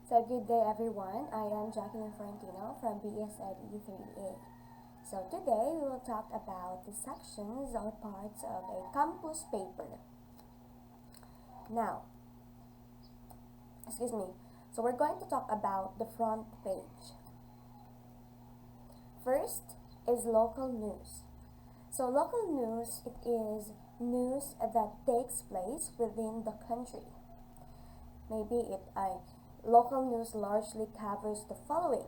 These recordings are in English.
So good day everyone, I am Jacqueline Florentino from BSED E3A. So today we will talk about the sections or parts of a campus paper. Now, excuse me, so we're going to talk about the front page. First is local news. So local news, it is news that takes place within the country. Maybe local news largely covers the following.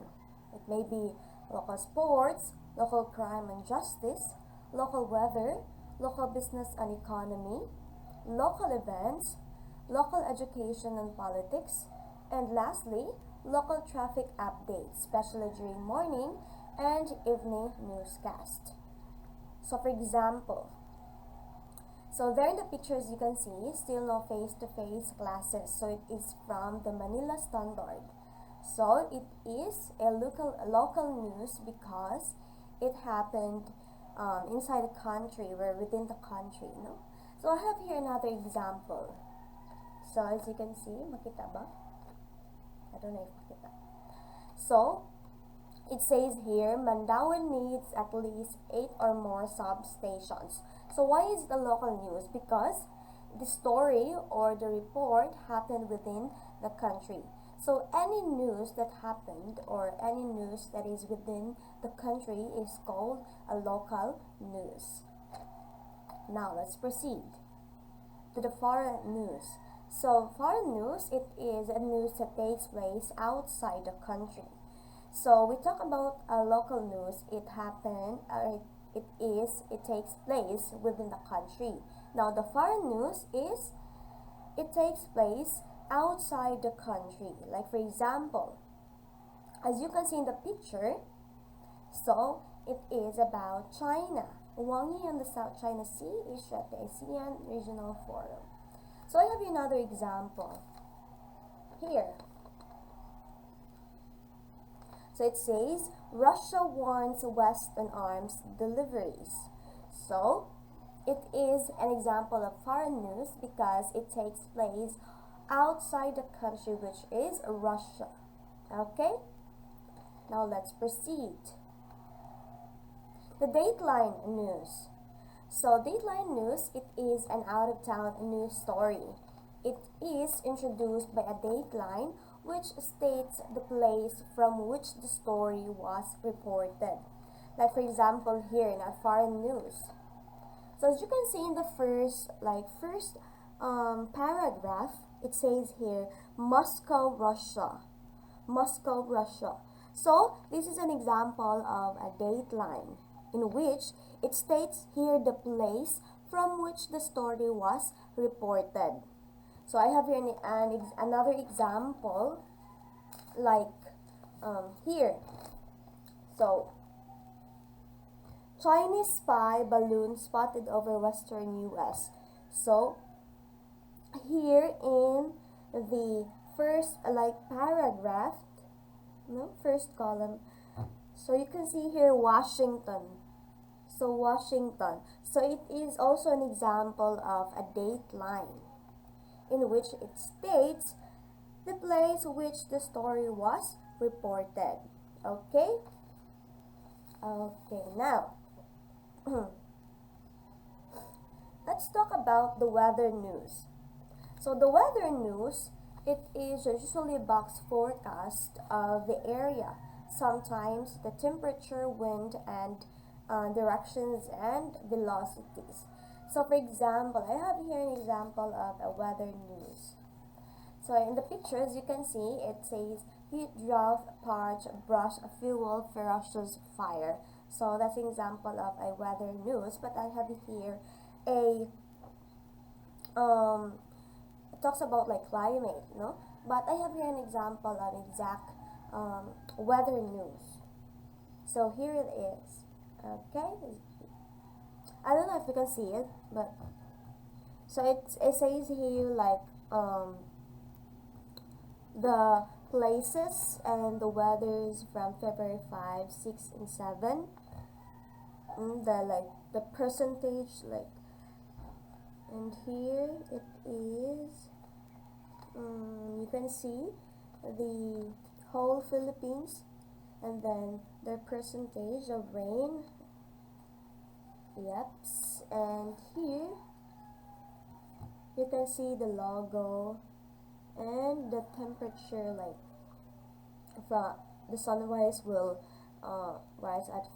It may be local sports, local crime and justice, local weather, local business and economy, local events, local education and politics, and lastly, local traffic updates, especially during morning and evening newscast. So for example, so there in the pictures you can see still no face-to-face classes. So it is from the Manila Standard. So it is a local news because it happened inside the country or within the country. No? So I have here another example. So as you can see, makita ba? I don't know if makita. So it says here, Mandaue needs at least 8 or more substations. So why is it a local news? Because the story or the report happened within the country. So any news that happened or any news that is within the country is called a local news. Now let's proceed to the foreign news. So foreign news, it is a news that takes place outside the country. So we talk about local news. It takes place within the country. Now the foreign news is it takes place outside the country. Like for example, as you can see in the picture, so it is about China. Wang Yi and the South China Sea is at the ASEAN Regional Forum. So I have another example here. So it says, Russia warns West on arms deliveries. So it is an example of foreign news because it takes place outside the country, which is Russia. Okay? Now let's proceed. The Dateline news. So Dateline news, it is an out-of-town news story. It is introduced by a dateline which states the place from which the story was reported. Like for example here in our foreign news. So as you can see in the first paragraph, it says here, Moscow, Russia. Moscow, Russia. So this is an example of a dateline in which it states here the place from which the story was reported. So I have here another example like here. So Chinese spy balloon spotted over western US. So here in the first paragraph, first column, so you can see here Washington. So Washington. So it is also an example of a dateline in which it states the place which the story was reported. Okay? Okay, now let's talk about the weather news. So the weather news, it is usually a box forecast of the area. Sometimes the temperature, wind, and directions and velocities. So for example, I have here an example of a weather news. So in the pictures you can see it says heat drought parch brush fuel ferocious fire. So that's an example of a weather news, but I have here a it talks about like climate, no? But I have here an example of exact weather news. So here it is. Okay, I don't know if you can see it, but so it says here like the places and the weathers from February 5, 6, and 7. The percentage and here it is. You can see the whole Philippines, and then their percentage of rain. Yep. And here you can see the logo and the temperature, like from the sunrise will rise at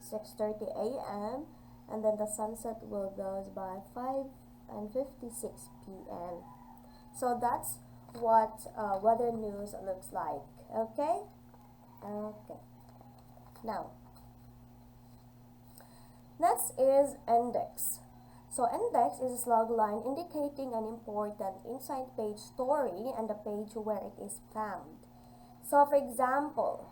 6:30 a.m. and then the sunset will goes by 5:56 p.m. So that's what weather news looks like. Okay. Now, next is index. So index is a slug line indicating an important inside page story and the page where it is found. So for example,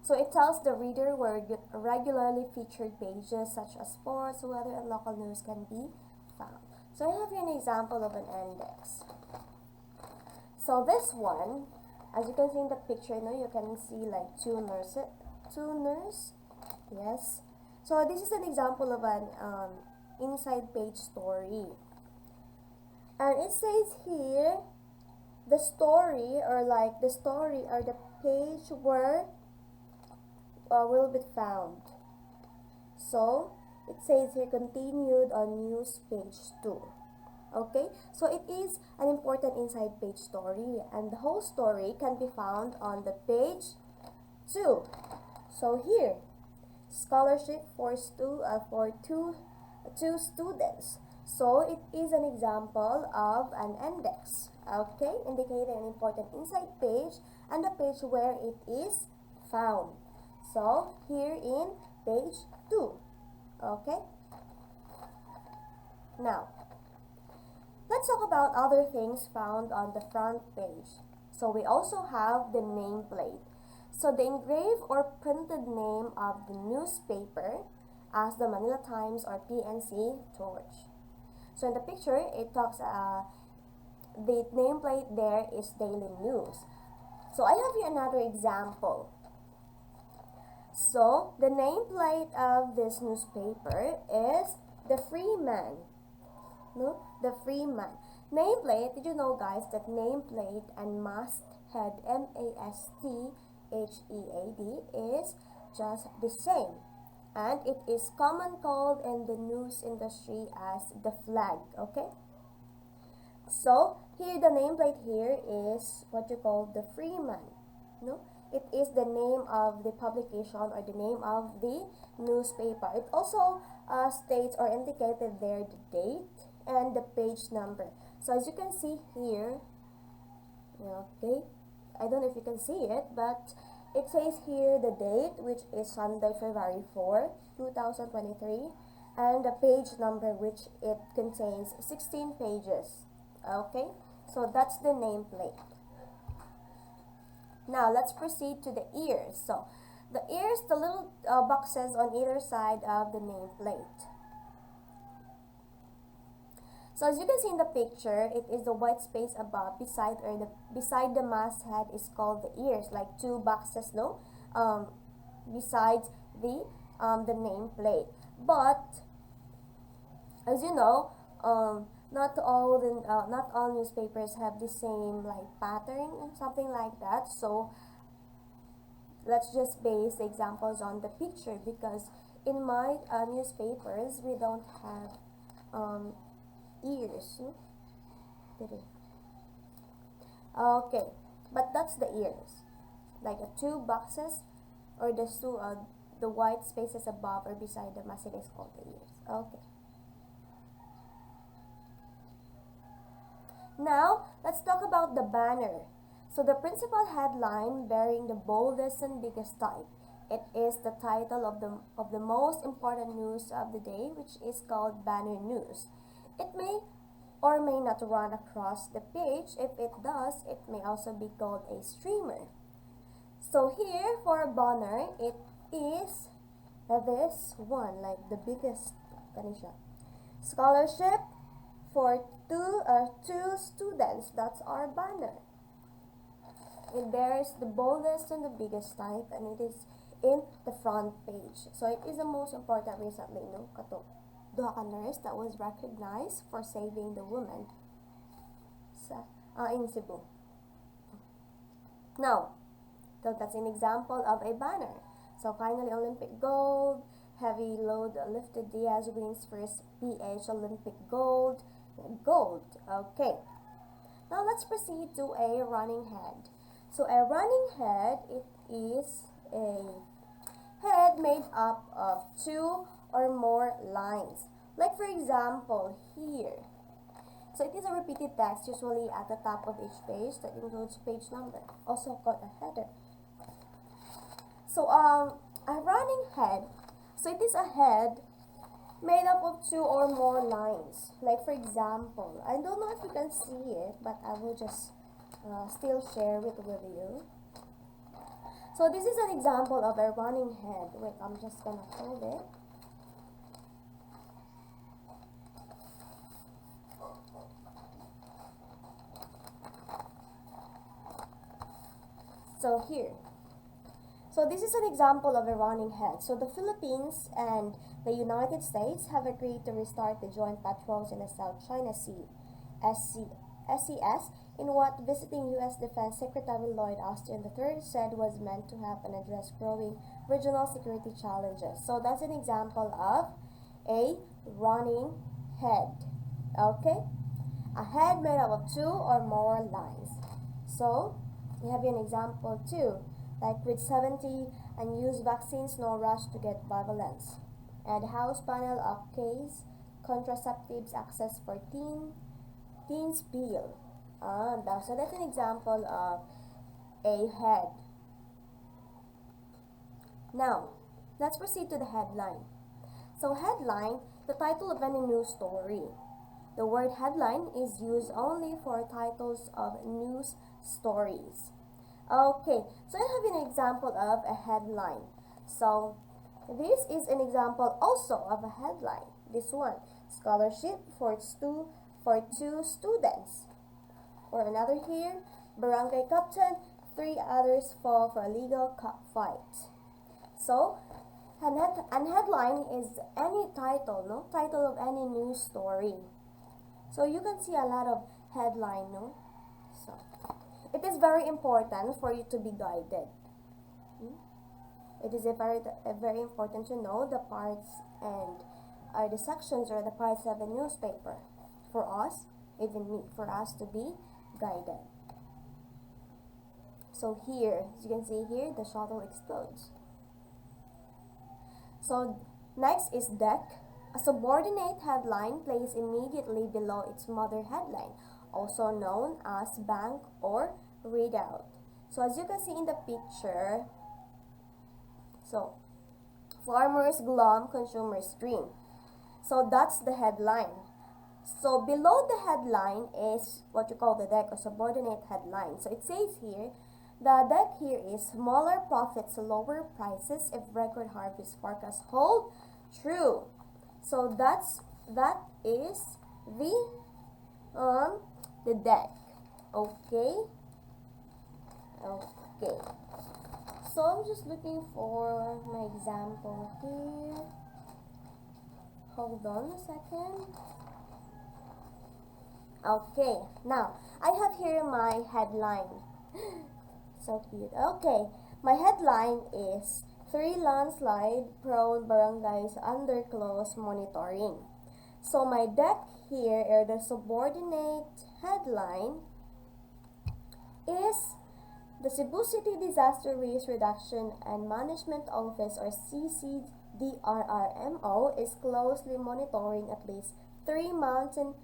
so it tells the reader where regularly featured pages such as sports, weather, and local news can be found. So I have here an example of an index. So this one, as you can see in the picture, you can see like two nurses. Yes. So this is an example of an inside page story. And it says here, the story or the page where will be found. So it says here continued on news page 2. Okay, so it is an important inside page story, and the whole story can be found on the page 2. So here, scholarship for two students. So it is an example of an index. Okay, indicating an important inside page and the page where it is found. So here in page 2. Okay. Now, let's talk about other things found on the front page. So we also have the nameplate. So the engraved or printed name of the newspaper as the Manila Times or PNC Torch. So in the picture, it talks, the nameplate there is Daily News. So I have here another example. So the nameplate of this newspaper is the Freeman. No, the Freeman. Nameplate, did you know guys that nameplate and masthead, masthead, is just the same, and it is common called in the news industry as the flag. Okay, so here the nameplate here is what you call the Freeman. No, it is the name of the publication or the name of the newspaper. It also states or indicated there the date and the page number. So as you can see here, okay, I don't know if you can see it, but it says here the date, which is Sunday, February 4, 2023, and the page number, which it contains 16 pages. Okay, so that's the nameplate. Now let's proceed to the ears. So the ears, the little boxes on either side of the nameplate. So as you can see in the picture, it is the white space above beside the masthead is called the ears, like two boxes, besides the nameplate. But as you know, not all newspapers have the same like pattern and something like that. So let's just base the examples on the picture, because in my newspapers we don't have ears. Okay, but that's the ears, like two boxes or the two the white spaces above or beside the masthead is called the ears. Okay. Now let's talk about the banner. So the principal headline bearing the boldest and biggest type. It is the title of the most important news of the day, which is called banner news. It may or may not run across the page. If it does, it may also be called a streamer. So here for a banner, it is this one, like the biggest. Scholarship for two students. That's our banner. It bears the boldest and the biggest type, and it is in the front page. So it is the most important recently, kato duha ka nurse that was recognized for saving the woman. in Cebu. Now, so that's an example of a banner. So finally, Olympic gold, heavy load lifted Diaz wins first PH Olympic gold. Gold. Okay. Now let's proceed to a running head. So a running head, it is a head made up of two or more lines. Like for example, here. So it is a repeated text usually at the top of each page that includes page number, also called a header. So a running head, so it is a head made up of two or more lines. Like for example, I don't know if you can see it, but I will just still share it with you. So this is an example of a running head. Wait, I'm just gonna hold it. So here. So this is an example of a running head. So the Philippines and the United States have agreed to restart the joint patrols in the South China Sea, SCS, in what visiting U.S. Defense Secretary Lloyd Austin III said was meant to help and address growing regional security challenges. So that's an example of a running head. Okay? A head made up of two or more lines. So, you have an example too. Like with 70 unused vaccines, no rush to get bivalence. And House panel of case contraceptives access for teens bill. So that's an example of a head. Now, let's proceed to the headline. So headline, the title of any news story. The word headline is used only for titles of news stories. Okay, so I have an example of a headline. So this is an example also of a headline. This one, scholarship for two students. Or another here, barangay captain, 3 others fall for a legal fight. So an headline is any title, no? Title of any news story. So you can see a lot of headline, no? So it is very important for you to be guided. It is very important to know the parts and the sections or the parts of a newspaper for us, even me, for us to be guided. So here, as you can see here, the shuttle explodes. So next is deck. A subordinate headline placed immediately below its mother headline, also known as bank or readout. So as you can see in the picture, so farmers glum, consumers dream. So that's the headline. So below the headline is what you call the deck or subordinate headline. So it says here, the deck here is smaller profits, lower prices if record harvest forecasts hold true. So that is the deck. Okay. So I'm just looking for my example here. Hold on a second. Okay, now I have here my headline. So cute. Okay, my headline is 3 landslide prone barangays under close monitoring. So my deck here, or the subordinate headline, is the Cebu City Disaster Risk Reduction and Management Office, or CCDRRMO, is closely monitoring at least 3 mountain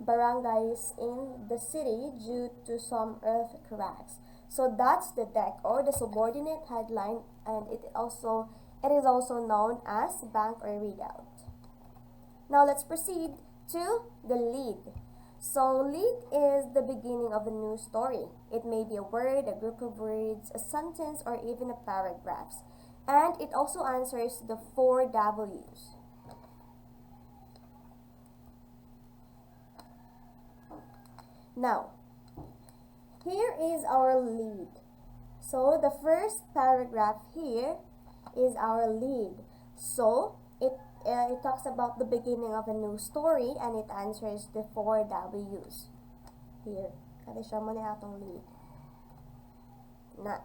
barangays in the city due to some earth cracks. So that's the deck or the subordinate headline, and it is also known as bank or readout. Now let's proceed to the lead. So lead is the beginning of a news story. It may be a word, a group of words, a sentence, or even a paragraph. And it also answers the 4 W's. Now, here is our lead. So the first paragraph here is our lead. So it talks about the beginning of a news story, and it answers the 4 W's. here. Kaya siya mo na atong lead. Na.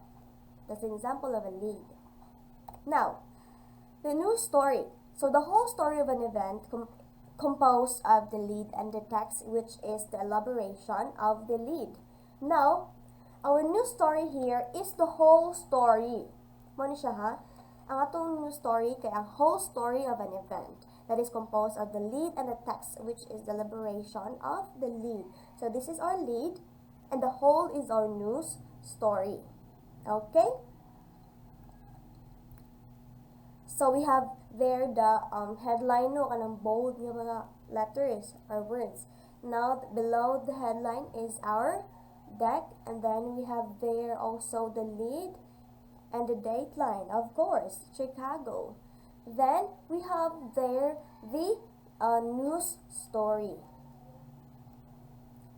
That's an example of a lead. Now, the news story. So the whole story of an event composed of the lead and the text, which is the elaboration of the lead. Now, our news story here is the whole story. Mo ni siya ha? Ang atong news story kay ang whole story of an event that is composed of the lead and the text, which is the elaboration of the lead. So this is our lead and the whole is our news story. Okay? So we have there the headline no kanang bold nga mga letters or words. Now below the headline is our deck, and then we have there also the lead and the dateline, of course, Chicago. Then we have there the news story.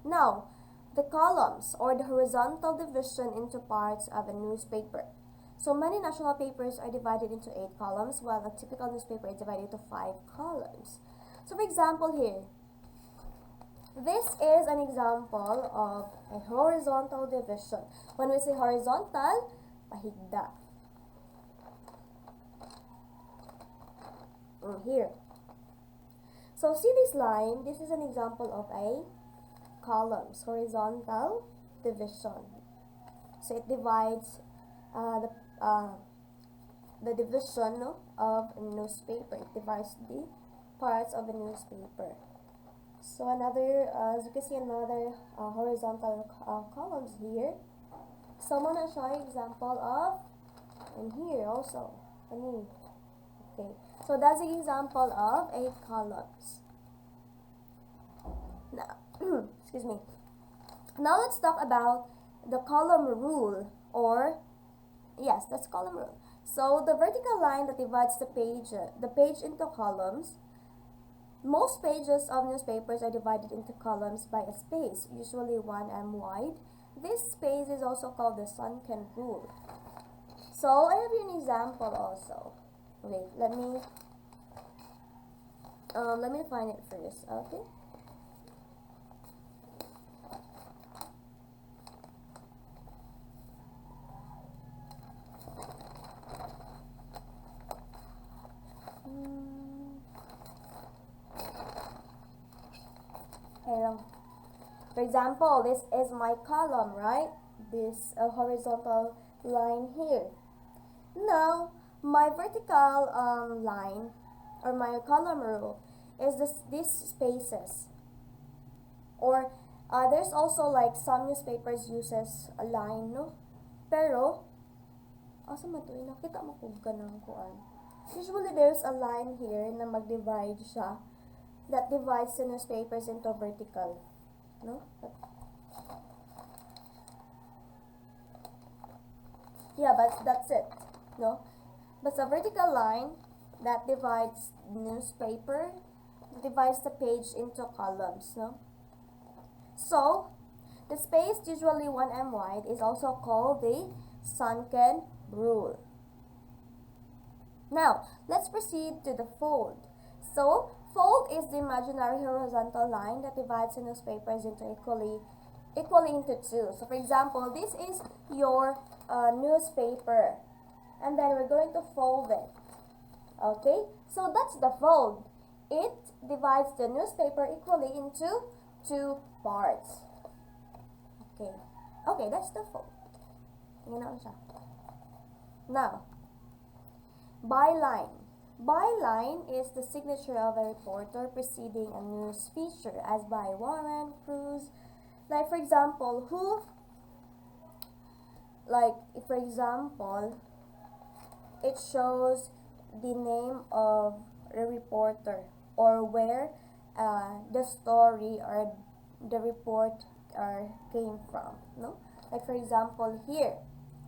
Now, the columns or the horizontal division into parts of a newspaper. So many national papers are divided into 8 columns, while a typical newspaper is divided into 5 columns. So for example here, this is an example of a horizontal division. When we say horizontal, pahigda. Here. So see this line, this is an example of a columns, horizontal division. So it divides the division of a newspaper. It divides the parts of a newspaper. So another, as you can see, another horizontal columns here. So I'm gonna show you example of, and here also, okay. So that's an example of 8 columns. Now, excuse me. Now let's talk about the column rule, or yes, that's column rule. So the vertical line that divides the page into columns. Most pages of newspapers are divided into columns by a space, usually 1 m wide. This space is also called the sunken rule. So I have here an example also. Wait, let me find it first. Okay. For example, this is my column, right? This horizontal line here. Now, my vertical line, or my column rule, is these spaces. Or there's also like some newspapers uses a line, no? Pero, asa man to, nakita mo kung ganang kuan. Usually there's a line here na mag-divide siya, that divides the newspapers into vertical. No? Yeah, but that's it. No? But a vertical line that divides newspaper, divides the page into columns. No? So, the space, usually 1 m wide, is also called the sunken rule. Now, let's proceed to the fold. So, fold is the imaginary horizontal line that divides the newspapers into equally into 2. So for example, this is your newspaper, and then we're going to fold it. Okay, so that's the fold. It divides the newspaper equally into 2 parts. Okay, that's the fold. Now, byline. Byline is the signature of a reporter preceding a news feature, as by Warren, Cruz. Like for example, it shows the name of the reporter, or where the story or the report came from. No, like for example here,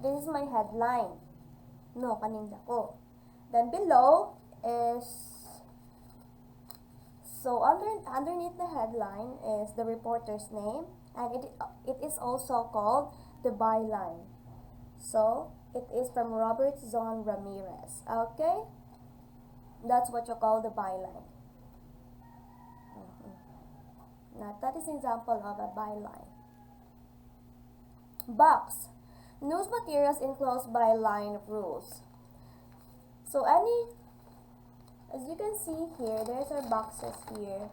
this is my headline. No, kaninda ko. Then below is, so underneath the headline is the reporter's name, and it is also called the byline. So it is from Robert Zon Ramirez. Okay, that's what you call the byline. Now that is an example of a byline. Box. News materials enclosed by line rules. So as you can see here, there's our boxes here.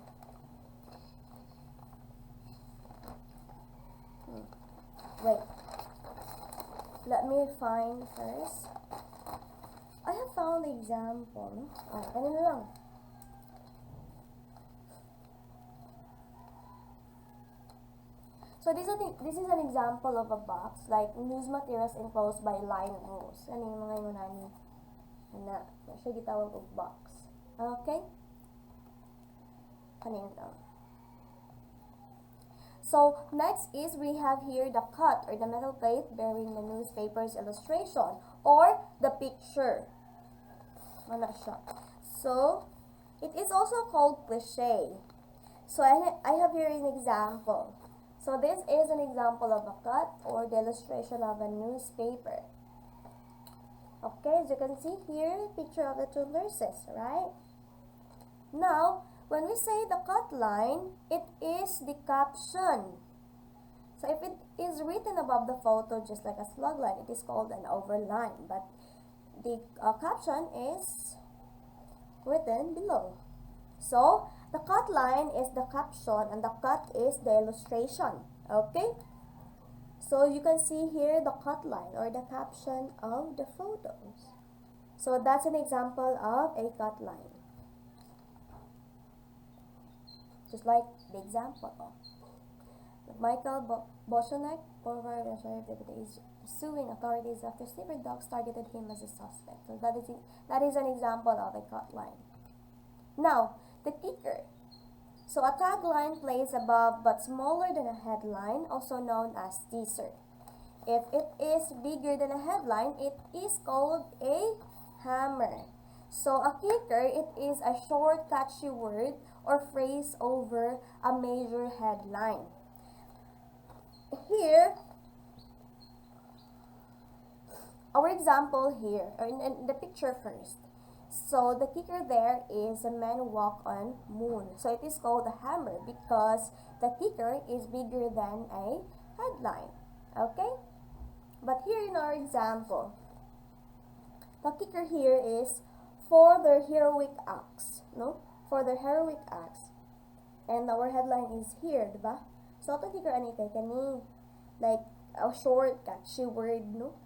Wait. Let me find first. I have found the example. Kanina lang. So this is an example of a box, like news materials enclosed by line rules. Ano yung mga inunani? Na siya gitawag og box. Okay? Kanina lang. So next is we have here the cut or the metal plate bearing the newspaper's illustration or the picture. Ano siya? So it is also called cliche. So I have here an example. So this is an example of a cut or the illustration of a newspaper. Okay, as you can see here, picture of the two nurses, right? Now, when we say the cut line, it is the caption. So if it is written above the photo just like a slug line, it is called an overline. But the caption is written below. So, the cut line is the caption and the cut is the illustration. Okay? So, you can see here the cut line or the caption of the photos. So, that's an example of a cut line. Just like the example of Michael Boshanek, former sheriff deputy, is suing authorities after sleeper dogs targeted him as a suspect. So, that is an example of a cut line. Now, the kicker. So a tagline placed above but smaller than a headline, also known as teaser. If it is bigger than a headline, it is called a hammer. So a kicker, it is a short, catchy word or phrase over a major headline. Here, our example here, or in the picture first. So the kicker there is a man walk on moon. So it is called a hammer because the kicker is bigger than a headline. Okay? But here in our example, the kicker here is for their heroic acts. No? For their heroic acts. And our headline is here, diba? So the kicker ani kay kani like a short catchy word, no?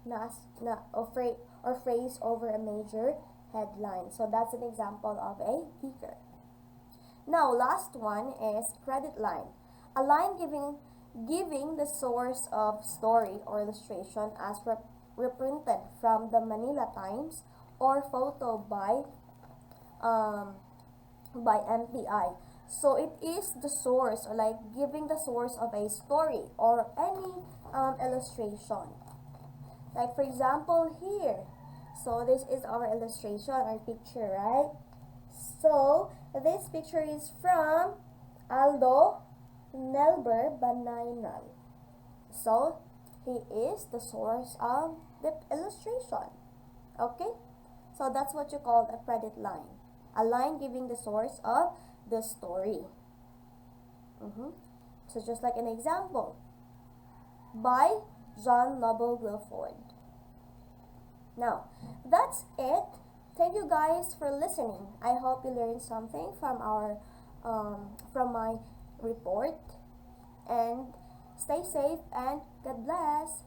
Or phrase over a major headline. So that's an example of a kicker. Now, last one is credit line. A line giving the source of story or illustration as reprinted from the Manila Times or photo by MPI. So it is the source, or like giving the source of a story or any illustration. Like for example here. So this is our illustration, our picture, right? So this picture is from Aldo Nelber Banaynal. So he is the source of the illustration. Okay? So that's what you call a credit line. A line giving the source of the story. So just like an example. By John Noble Guilford. Now, that's it. Thank you guys for listening. I hope you learned something from from my report. And stay safe and God bless.